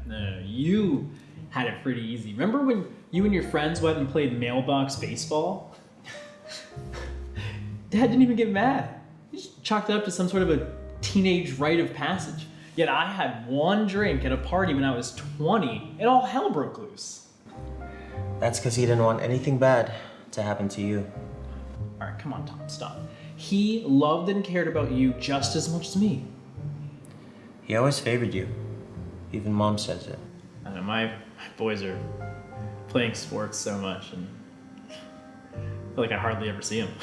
No. You had it pretty easy. Remember when you and your friends went and played mailbox baseball? Dad didn't even get mad. He just chalked it up to some sort of a teenage rite of passage. Yet I had one drink at a party when I was 20 and all hell broke loose. That's because he didn't want anything bad to happen to you. All right, come on, Tom, stop. He loved and cared about you just as much as me. He always favored you. Even Mom says it. I know, my boys are playing sports so much and I feel like I hardly ever see them.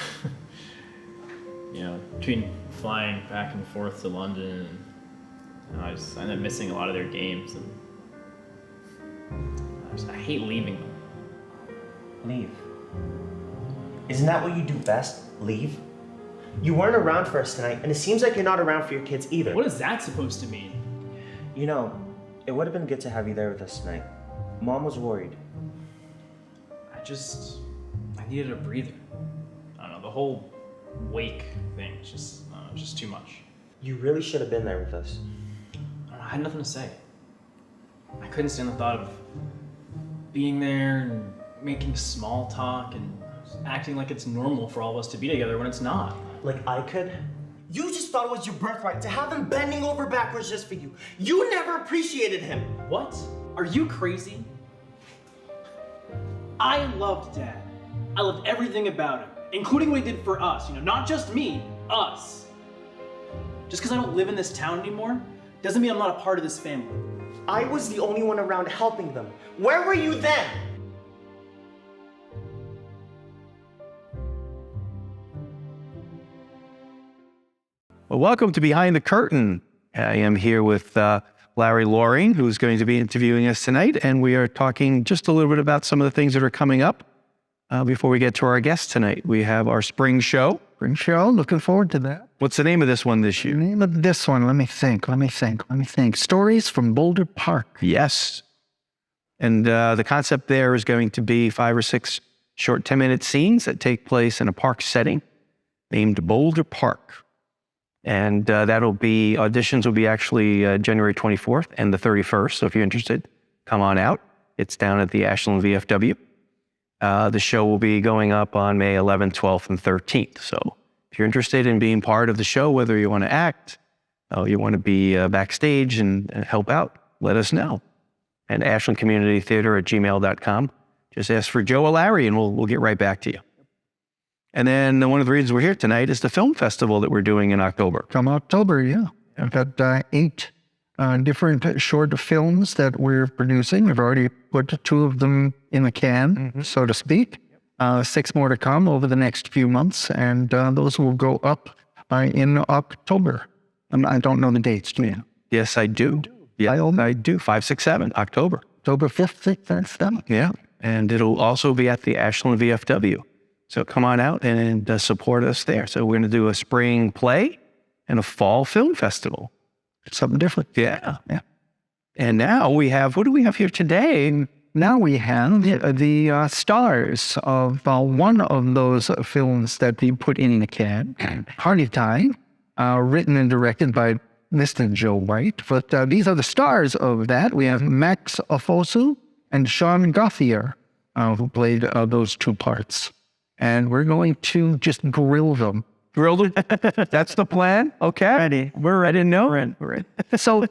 You know, between flying back and forth to London, and I end up missing a lot of their games, and I hate leaving them. Leave. Isn't that what you do best? Leave? You weren't around for us tonight, and it seems like you're not around for your kids either. What is that supposed to mean? You know, it would have been good to have you there with us tonight. Mom was worried. I needed a breather. I don't know, the whole wake thing is just too much. You really should have been there with us. I had nothing to say. I couldn't stand the thought of being there and making small talk and acting like it's normal for all of us to be together when it's not. Like I could? You just thought it was your birthright to have him bending over backwards just for you. You never appreciated him. What? Are you crazy? I loved Dad. I loved everything about him, including what he did for us, not just me, us. Just because I don't live in this town anymore doesn't mean I'm not a part of this family. I was the only one around helping them. Where were you then? Well, welcome to Behind the Curtain. I am here with Larry Loring, who's going to be interviewing us tonight, and we are talking just a little bit about some of the things that are coming up before we get to our guest tonight. We have our spring show. Spring show, looking forward to that. What's the name of this one this year? The name of this one, let me think. Stories from Boulder Park. Yes. And the concept there is going to be 5 or 6 short 10-minute scenes that take place in a park setting named Boulder Park. And auditions will be actually January 24th and the 31st. So if you're interested, come on out. It's down at the Ashland VFW. The show will be going up on May 11th, 12th, and 13th. So if you're interested in being part of the show, whether you want to act, you want to be backstage and help out, let us know. And ashlandcommunitytheater@gmail.com. Just ask for Joe or Larry and we'll get right back to you. And then one of the reasons we're here tonight is the film festival that we're doing in October. Come October, yeah. I've got 8 different short films that we're producing. We've already put 2 of them in the can, so to speak. 6 more to come over the next few months, and those will go up in October. I don't know the dates, do you? Yes, I do. Yeah, I do. 5, 6, 7, October. October 5th, 6th, and 7th. Yeah, and it'll also be at the Ashland VFW. So come on out and support us there. So we're going to do a spring play and a fall film festival. It's something different. Yeah. And now we have, what do we have here today? Now we have the stars of one of those films that we put in the can, Party Time, written and directed by Mr. Joe White. But these are the stars of that. We have Max Ofosu and Sean Gauthier, who played those 2 parts. And we're going to just grill them. Grill them? That's the plan? Okay. Ready. We're ready. We're in. So,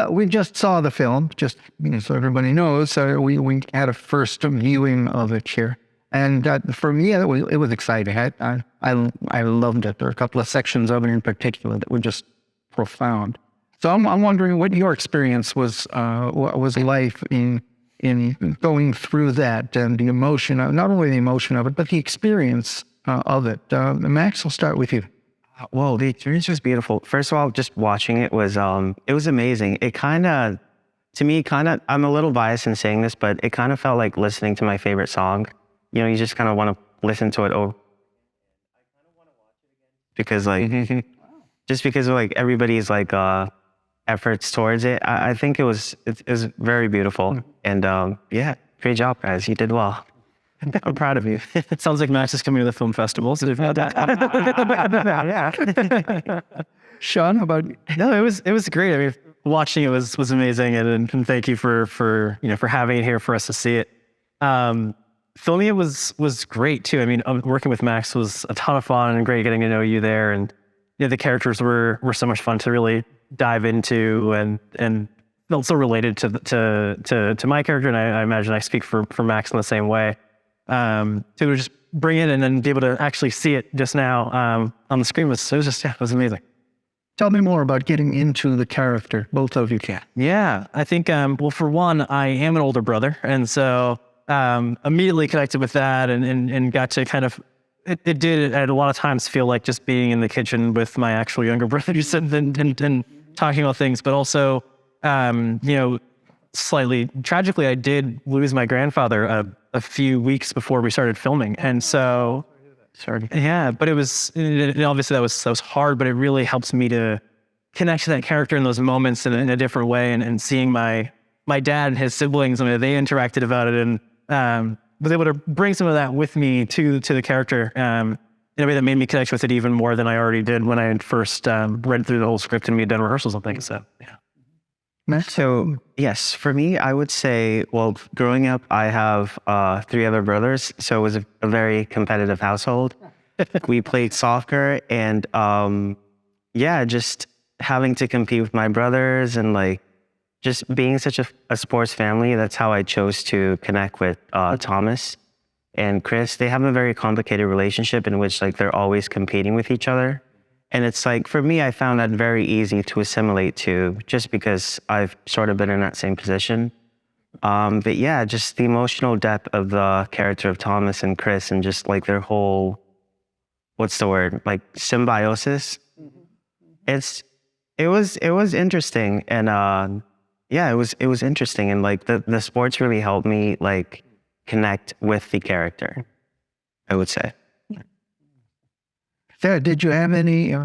we just saw the film, just so everybody knows. We had a first viewing of it here. And for me, it was exciting. I loved it. There are a couple of sections of it in particular that were just profound. So I'm wondering what your experience was like in going through that and the emotion, not only the emotion of it, but the experience of it. Max, I'll start with you. Well, the experience was beautiful. First of all, just watching it was amazing. It to me, I'm a little biased in saying this, but it kind of felt like listening to my favorite song. You just kind of want to listen to it over. I kind of want to watch it again because because of everybody's efforts towards it. I think it was very beautiful. And great job, guys. You did well. I'm proud of you. It sounds like Max is coming to the film festival. So Sean, how about you? No, it was great. I mean, watching it was amazing, and thank you for having it here for us to see it. Filming it was great too. I mean, working with Max was a ton of fun and great getting to know you there, and the characters were so much fun to really dive into and felt so related to my character, and I imagine I speak for Max in the same way. To just bring it and then be able to actually see it just now on the screen was amazing. Tell me more about getting into the character, both of you can. Yeah, I think, well, for one, I am an older brother. And so immediately connected with that and got to kind of, it did at a lot of times feel like just being in the kitchen with my actual younger brother and talking about things. But also, slightly tragically, I did lose my grandfather a few weeks before we started filming. And so... Sorry. Yeah, but obviously that was hard, but it really helps me to connect to that character in those moments in a different way, and seeing my dad and his siblings, I mean, they interacted about it, and was able to bring some of that with me to the character in a way that made me connect with it even more than I already did when I had first read through the whole script and we had done rehearsals and things. So yeah. So yes, for me, I would say, well, growing up, I have 3 other brothers, so it was a very competitive household. We played soccer, and just having to compete with my brothers and like just being such a sports family. That's how I chose to connect with Thomas and Chris. They have a very complicated relationship in which like they're always competing with each other. And it's like, for me, I found that very easy to assimilate to just because I've sort of been in that same position. But yeah, just the emotional depth of the character of Thomas and Chris and just like their whole, what's the word? Like symbiosis. It was interesting. And it was interesting. And like the sports really helped me like connect with the character, I would say. Sarah, did you have any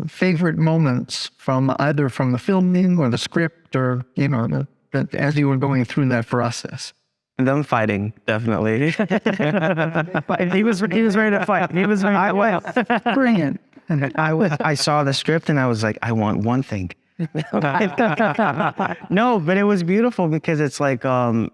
favorite moments from either from the filming or the script, or as you were going through that process? Them fighting, definitely. He was ready to fight. He was Brilliant. I saw the script and I was like, I want one thing. No, but it was beautiful because it's like,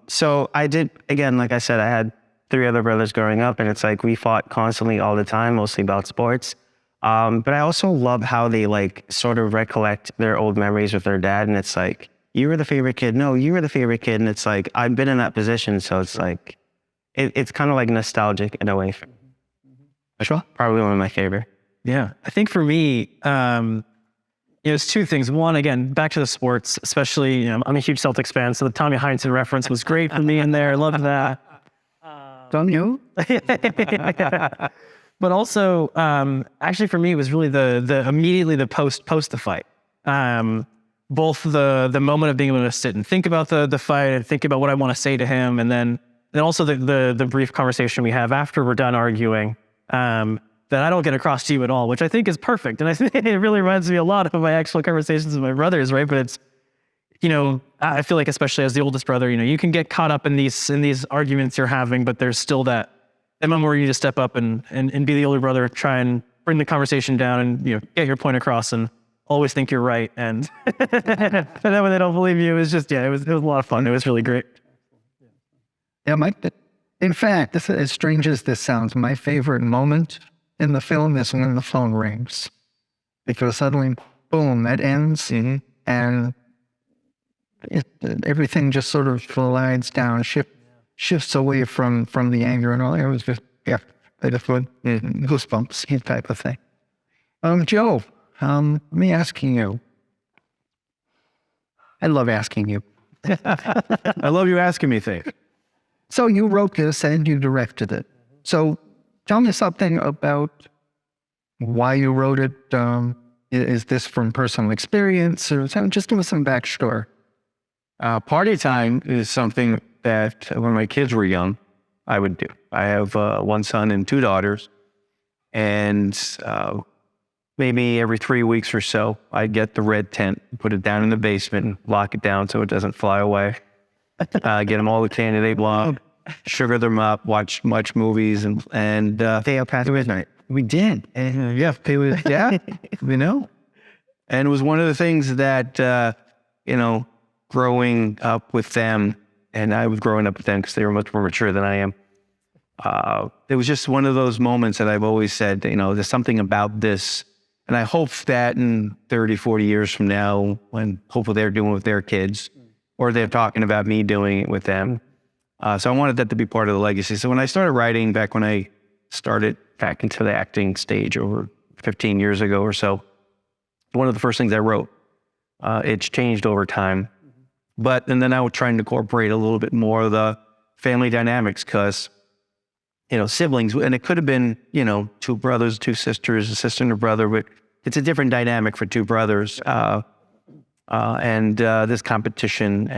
so I did, again, like I said, I had 3 other brothers growing up, and it's like we fought constantly all the time, mostly about sports. But I also love how they like sort of recollect their old memories with their dad, and it's like, you were the favorite kid. No, you were the favorite kid. And it's like, I've been in that position. So it's like, it's kind of like nostalgic in a way. Sure. Probably one of my favorite. Yeah. I think for me, it's 2 things. One, again, back to the sports, especially, I'm a huge Celtics fan. So the Tommy Heinsohn reference was great for me in there. I love that. Don't you? But also, actually for me, it was really the immediately the post the fight. Both the moment of being able to sit and think about the fight and think about what I want to say to him, and then also the brief conversation we have after we're done arguing, that I don't get across to you at all, which I think is perfect. And I think it really reminds me a lot of my actual conversations with my brothers, right? But it's, I feel like especially as the oldest brother, you can get caught up in these arguments you're having, but there's still that moment where you need to step up and be the older brother, try and bring the conversation down and get your point across and always think you're right. And then when they don't believe you, it was just, it was a lot of fun. It was really great. Yeah, in fact, as strange as this sounds, my favorite moment in the film is when the phone rings, because suddenly, boom, it ends, and everything just sort of slides down, shifts away from the anger and all. It was just, I just went goosebumps type of thing. Joe, me asking you. I love asking you. I love you asking me things. So you wrote this and you directed it. So tell me something about why you wrote it. Is this from personal experience, or just give us some backstory? Party time is something that when my kids were young, I would do. I have 1 son and 2 daughters, and maybe every 3 weeks or so, I'd get the red tent, put it down in the basement, and lock it down so it doesn't fly away. Get them all the candy they love, sugar them up, watch much movies, and Stay up past midnight. we did. And it was, and it was one of the things that you know, growing up with them, and I was growing up with them because they were much more mature than I am. It was just one of those moments that I've always said, you know, there's something about this. And I hope that in 30, 40 years from now, when hopefully they're doing it with their kids, or they're talking about me doing it with them. So I wanted that to be part of the legacy. So when I started writing, back when I started back into the acting stage over 15 years ago or so, one of the first things I wrote, it's changed over time. And then I would try and incorporate a little bit more of the family dynamics, because, you know, siblings, and it could have been, you know, two brothers, two sisters, a sister and a brother, but it's a different dynamic for two brothers. And there's competition,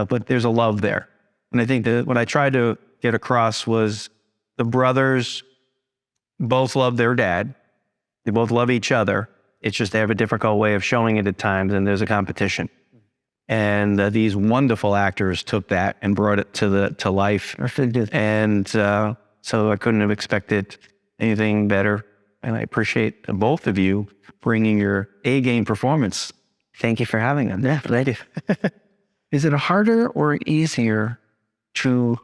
but there's a love there. And I think that what I tried to get across was the brothers both love their dad. They both love each other. It's just they have a difficult way of showing it at times, and there's a competition. And these wonderful actors took that and brought it to life. And so I couldn't have expected anything better. And I appreciate both of you bringing your A-game performance. Thank you for having us. Yeah, thank you. Is it harder or easier to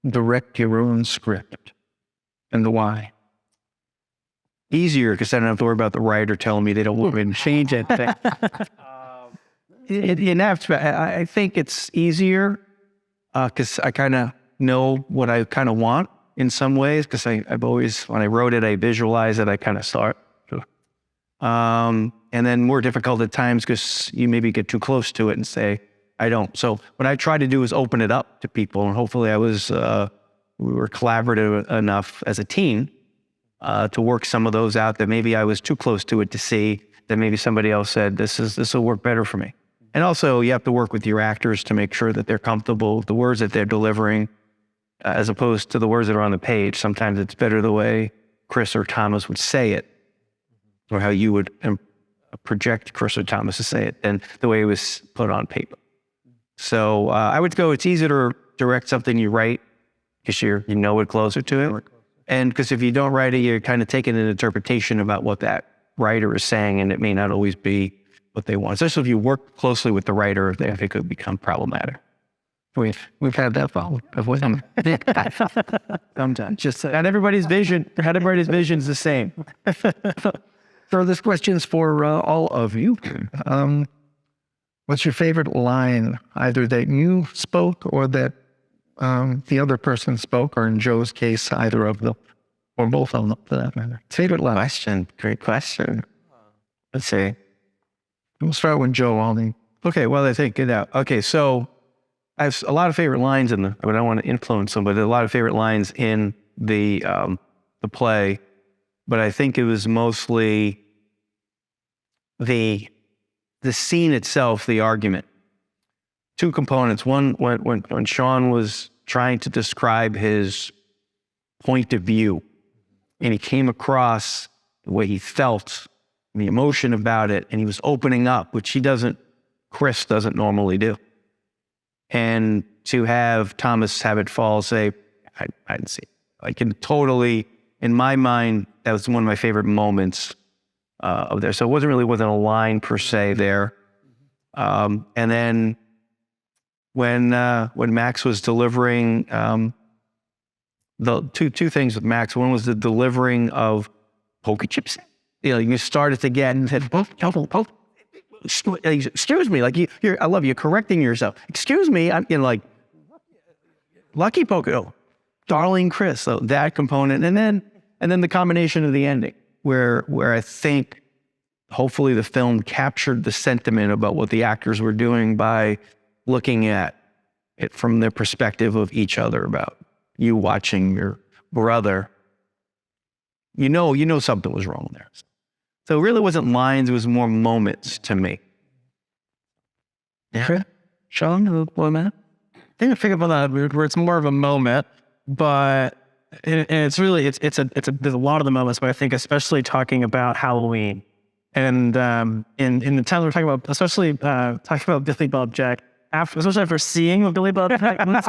direct your own script, and why? Easier, because I don't have to worry about the writer telling me they don't want me to change it. I think it's easier because I kind of know what I kind of want in some ways, because I've always, when I wrote it, I visualized it, I kind of saw it. And then more difficult at times because you maybe get too close to it and say, I don't. So what I try to do is open it up to people, and hopefully we were collaborative enough as a team to work some of those out that maybe I was too close to it to see, that maybe somebody else said, this will work better for me. And also you have to work with your actors to make sure that they're comfortable with the words that they're delivering, as opposed to the words that are on the page. Sometimes it's better the way Chris or Thomas would say it, or how you would project Chris or Thomas to say it, than the way it was put on paper. So I would go, it's easier to direct something you write because you know it closer to it. And because if you don't write it, you're kind of taking an interpretation about what that writer is saying, and it may not always be what they want. Especially if you work closely with the writer, it could become problematic. We've had that problem with them. Sometimes. Just not everybody's vision is the same. So this question's for all of you. What's your favorite line, either that you spoke or that the other person spoke, or in Joe's case, either of them, or both of them, for that matter? Favorite line? Great question. Let's see. We'll start with Joe, Alden. Okay, well, I think, okay, so I have a lot of favorite lines in I don't want to influence them, but there are a lot of favorite lines in the play, but I think it was mostly the scene itself, the argument. Two components. One, when Sean was trying to describe his point of view, and he came across the way he felt, the emotion about it, and he was opening up, which Chris doesn't normally do. And to have Thomas have it fall, say, I didn't see it. I can totally, in my mind, that was one of my favorite moments of there. So it wasn't a line per se there. And then when Max was delivering, the two things with Max. One was the delivering of poker chips. You know, you started again and said, excuse me, like I love you correcting yourself. Excuse me, I'm like Lucky Poker, darling Chris. So that component, and then the combination of the ending, where I think hopefully the film captured the sentiment about what the actors were doing by looking at it from the perspective of each other, about you watching your brother. You know something was wrong there. So it really wasn't lines, it was more moments to me. Yeah. Sean, what man? I think I pick up on that where it's more of a moment, but it's really there's a lot of the moments, but I think especially talking about Halloween and in the time we're talking about, especially talking about Billy Bob Jack, especially after seeing what Billy Bob Jack was,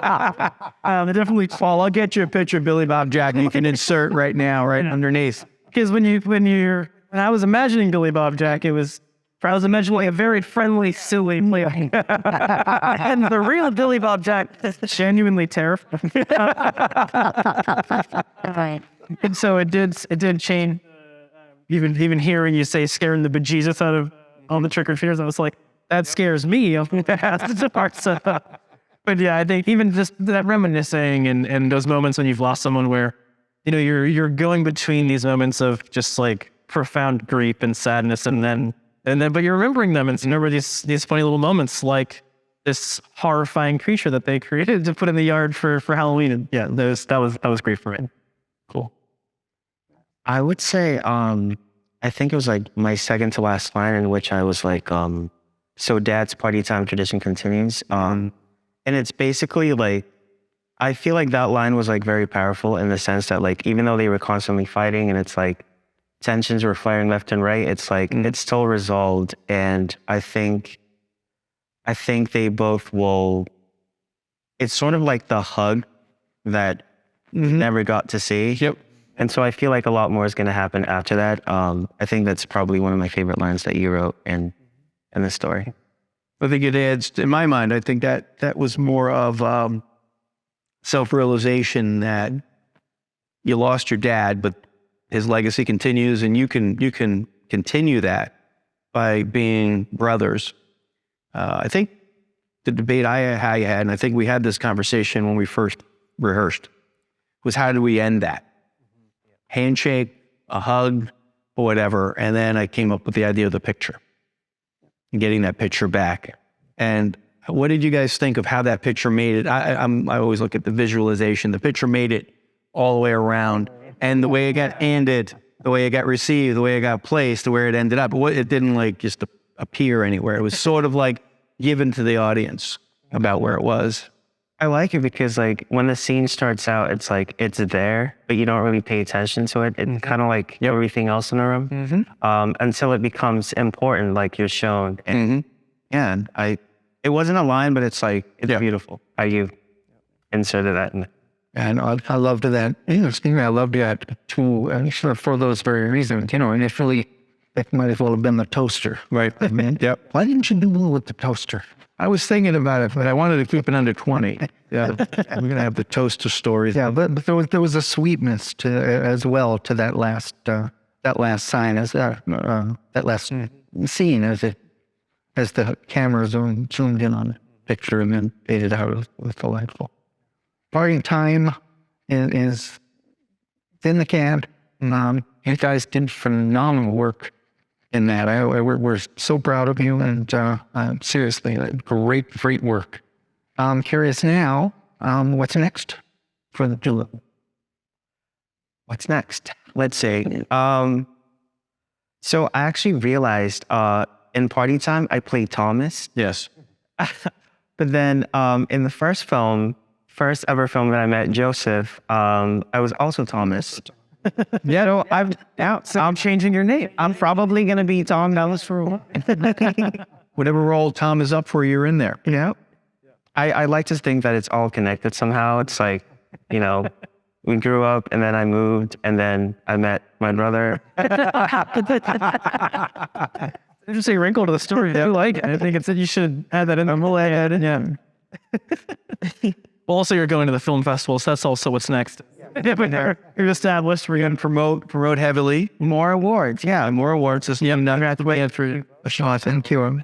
they definitely fall. I'll get you a picture of Billy Bob Jack and you can insert right now, right underneath. Because when I was imagining Billy Bob Jack, it was I was imagining a very friendly, silly player. And the real Billy Bob Jack is genuinely terrifying. And so it did change. Even hearing you say scaring the bejesus out of all the trick-or-treaters, I was like, that scares me. But yeah, I think even just that reminiscing and those moments when you've lost someone where, you're going between these moments of just like profound grief and sadness, and then but you're remembering them, and remember these funny little moments like this horrifying creature that they created to put in the yard for Halloween. And yeah, that was great for me. Cool. I would say, I think it was like my second to last line in which I was like, so dad's party time tradition continues. And it's basically like, I feel like that line was like very powerful in the sense that like, even though they were constantly fighting and it's like tensions were flaring left and right, it's like, it's still resolved. And I think they both will, it's sort of like the hug that never got to see. Yep. And so I feel like a lot more is going to happen after that. I think that's probably one of my favorite lines that you wrote in the story. I think it adds, in my mind, I think that was more of self-realization that you lost your dad, but his legacy continues, and you can continue that by being brothers. I think the debate I had, and I think we had this conversation when we first rehearsed, was how do we end that? Handshake, a hug, or whatever. And then I came up with the idea of the picture and getting that picture back. And what did you guys think of how that picture made it? I always look at the visualization. The picture made it all the way around, and the way it got handed, the way it got received, the way it got placed, the way it ended up. It didn't like just appear anywhere. It was sort of like given to the audience about where it was. I like it because like when the scene starts out, it's like it's there, but you don't really pay attention to it. It's kind of like everything else in the room until it becomes important, like you're shown. And yeah, and it wasn't a line, but it's like it's beautiful how you inserted that in. And I loved that. I loved that too, and for those very reasons. Initially, it might as well have been the toaster, right? I mean, why didn't you do with the toaster? I was thinking about it, but I wanted to keep it under 20. Yeah, we're gonna have the toaster stories. Yeah, but there was a sweetness to as well to that last sign, as that last scene as the camera zoomed in on the picture and then faded out. It was delightful. Parting time is in the can. You guys did phenomenal work in that. We're so proud of you, and seriously, great work. I'm curious now, what's next for the Julep? What's next? Let's see. So I actually realized in Party Time, I played Thomas. Yes. But then in the first ever film that I met, Joseph, I was also Thomas. Yeah, no, I'm changing your name. I'm probably going to be Tom Dallas for a while. Whatever role Tom is up for, you're in there. Yeah. I like to think that it's all connected somehow. It's like, we grew up and then I moved and then I met my brother. Interesting wrinkle to the story. I like it. I think it's that you should add that in. Yeah. Well, also you're going to the film festival, so that's also what's next. You're established. We're going to promote heavily. More awards. Yeah, more awards. Thank you.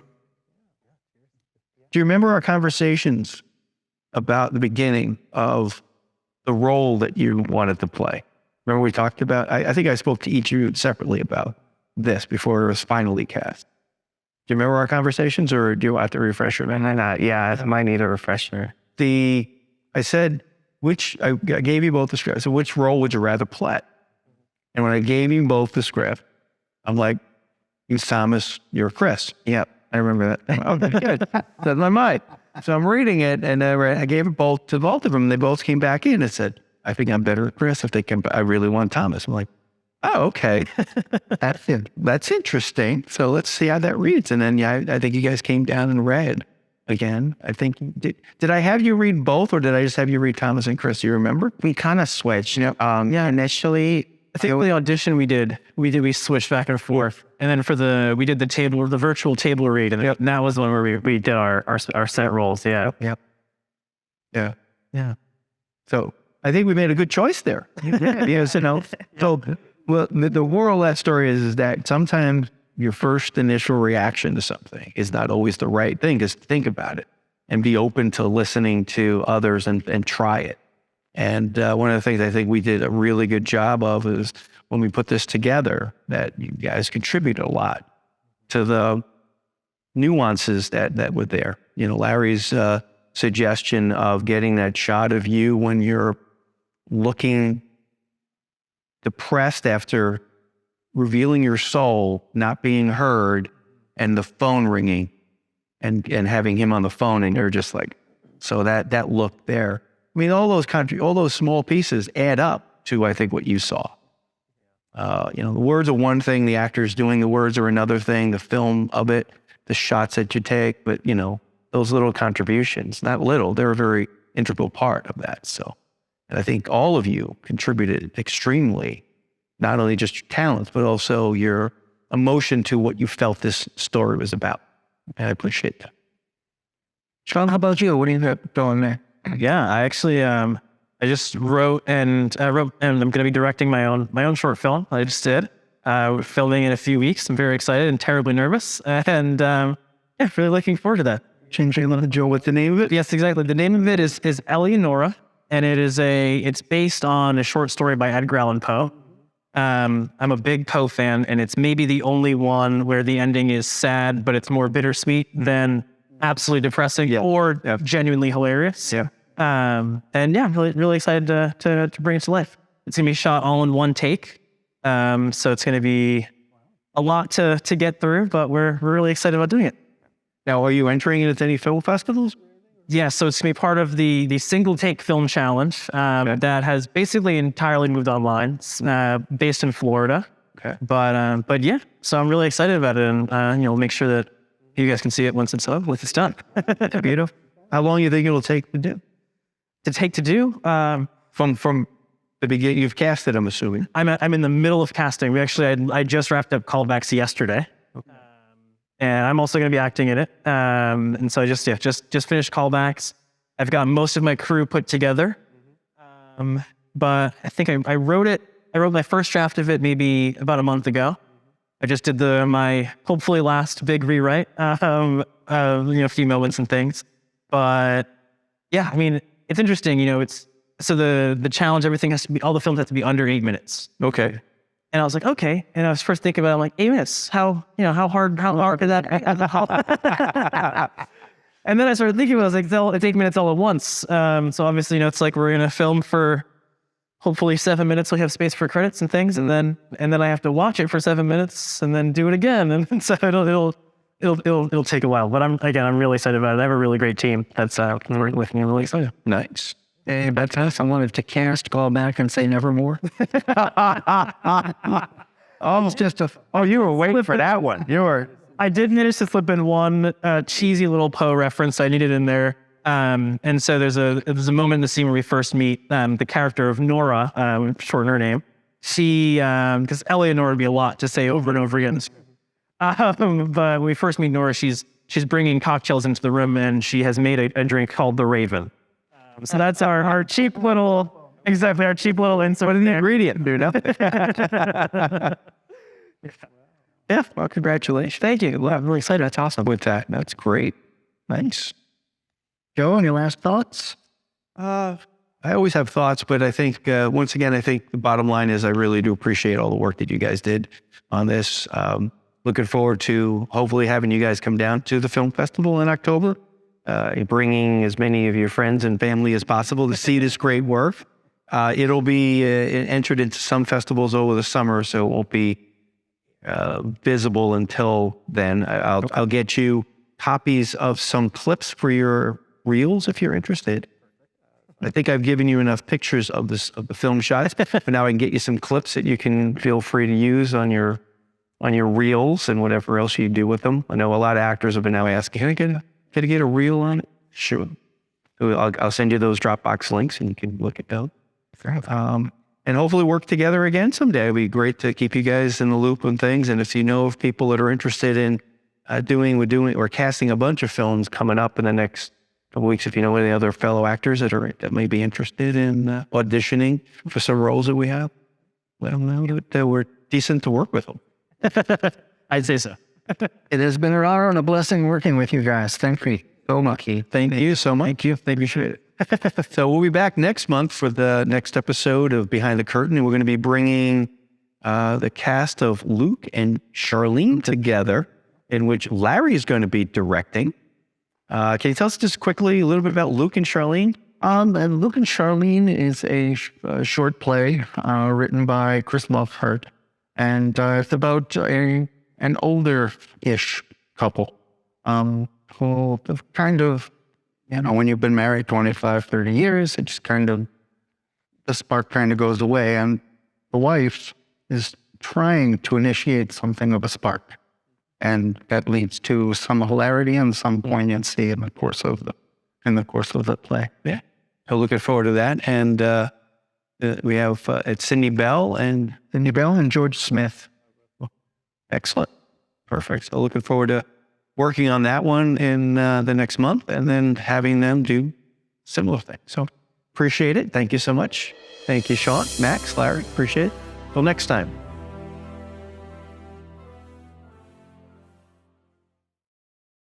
Do you remember our conversations about the beginning of the role that you wanted to play? Remember we talked about, I think I spoke to each of you separately about this before it was finally cast. Do you remember our conversations, or do you have to refresh your memory? Yeah, I might need a refresher. I said, I gave you both the script. So which role would you rather play? And when I gave you both the script, I'm like, you're Thomas, you're Chris. Yep, I remember that. Okay, good. That's in my mind. So I'm reading it, and I gave it both to both of them. And they both came back in and said, I think I'm better at Chris. I really want Thomas. I'm like, oh, okay. That's interesting. So let's see how that reads. And then, I think you guys came down and read again. I think, did I have you read both, or did I just have you read Thomas and Chris? Do you remember? We kind of switched. Initially, for the audition we switched back and forth, and then we did the virtual table read, and that was the one where we did our set roles. Yeah. Yep. Yeah. So I think we made a good choice there. Yes, you know. So, well, the moral of that story is that sometimes your first initial reaction to something is not always the right thing. Just think about it and be open to listening to others and try it. And one of the things I think we did a really good job of is when we put this together, that you guys contributed a lot to the nuances that were there. You know, Larry's suggestion of getting that shot of you when you're looking depressed after revealing your soul, not being heard, and the phone ringing, and having him on the phone, and you're just like, so that look there. I mean, all those small pieces add up to, I think, what you saw. You know, the words are one thing, the actors doing the words are another thing, the film of it, the shots that you take, but you know, those little contributions, not little, they're a very integral part of that. So, and I think all of you contributed extremely, not only just your talents, but also your emotion to what you felt this story was about. And I appreciate that. Sean, how about you? What do you got going there? Yeah, I actually I just wrote and I'm going to be directing my own short film. I just did. We're filming in a few weeks. I'm very excited and terribly nervous, and really looking forward to that. Joe, what's the name of it? Yes, exactly. The name of it is Eleonora, and it's based on a short story by Edgar Allan Poe. I'm a big Poe fan, and it's maybe the only one where the ending is sad, but it's more bittersweet than absolutely depressing or genuinely hilarious. Yeah. And yeah, really excited to bring it to life. It's gonna be shot all in one take, so it's gonna be a lot to get through, but we're really excited about doing it. Now, are you entering it at any film festivals? Yeah, so it's gonna be part of the single take film challenge that has basically entirely moved online. It's based in Florida. Okay. But yeah, so I'm really excited about it, and make sure that you guys can see it once it's done. Beautiful. How long do you think it'll take to do? From the beginning, you've cast it, I'm assuming. I'm in the middle of casting. I just wrapped up callbacks yesterday. Okay. And I'm also going to be acting in it. And so I just finished callbacks. I've got most of my crew put together. But I think I wrote my first draft of it maybe about a month ago. I just did my hopefully last big rewrite, a few moments and things. But yeah, I mean, it's interesting, so the challenge, all the films have to be under 8 minutes. Okay. And I was like, okay. And I was first thinking about it, I'm like, 8 minutes. How hard could that? And then I started thinking, I was like, it's 8 minutes all at once. So obviously, it's like we're in a film for hopefully 7 minutes. We have space for credits and things, and then I have to watch it for 7 minutes and then do it again. And so it'll take a while. But I'm really excited about it. I have a really great team that's working with me. I'm really excited. Nice. Hey, that's us. I wanted to cast, call back, and say nevermore. You were waiting for that one. I did manage to slip in one cheesy little Poe reference I needed in there. And so there's a moment in the scene where we first meet the character of Nora, shorten her name. She, because Eleonora would be a lot to say over and over again. But when we first meet Nora, she's bringing cocktails into the room, and she has made a drink called the Raven. So that's our cheap little insert. What is the ingredient, dude? Yeah. Well, congratulations. Thank you. Well, I'm really excited. That's awesome. With that, that's great. Nice. Joe, any last thoughts? I always have thoughts, but I think, once again, the bottom line is I really do appreciate all the work that you guys did on this. Looking forward to hopefully having you guys come down to the film festival in October, bringing as many of your friends and family as possible to see this great work. It'll be entered into some festivals over the summer, so it won't be visible until then. I'll get you copies of some clips for your reels if you're interested. I think I've given you enough pictures of the film shots, but now I can get you some clips that you can feel free to use on your reels and whatever else you do with them. I know a lot of actors have been now asking, can I get a reel on it? Sure. I'll send you those Dropbox links and you can look at those. And and hopefully work together again someday. It'd be great to keep you guys in the loop on things. And if you know of people that are interested in doing or casting a bunch of films coming up in the next couple weeks, if you know any other fellow actors that may be interested in auditioning for some roles that we have, let them know that we're decent to work with them. I'd say so. It has been an honor and a blessing working with you guys. Thank you so much. Thank you so much. Thank you. Appreciate it. So we'll be back next month for the next episode of Behind the Curtain, and we're going to be bringing the cast of Luke and Charlene together, in which Larry is going to be directing. Can you tell us just quickly a little bit about Luke and Charlene? And Luke and Charlene is a short play written by Chris Lofthart, and it's about an older-ish couple who kind of, when you've been married 25, 30 years, it just the spark kind of goes away, and the wife is trying to initiate something of a spark, and that leads to some hilarity and some poignancy in the course of the play. Yeah. So looking forward to that. And we have it's Cindy Bell and George Smith. Excellent. Perfect. So looking forward to working on that one in the next month, and then having them do similar things. So appreciate it. Thank you so much. Thank you, Sean, Max, Larry. Appreciate it. Till next time.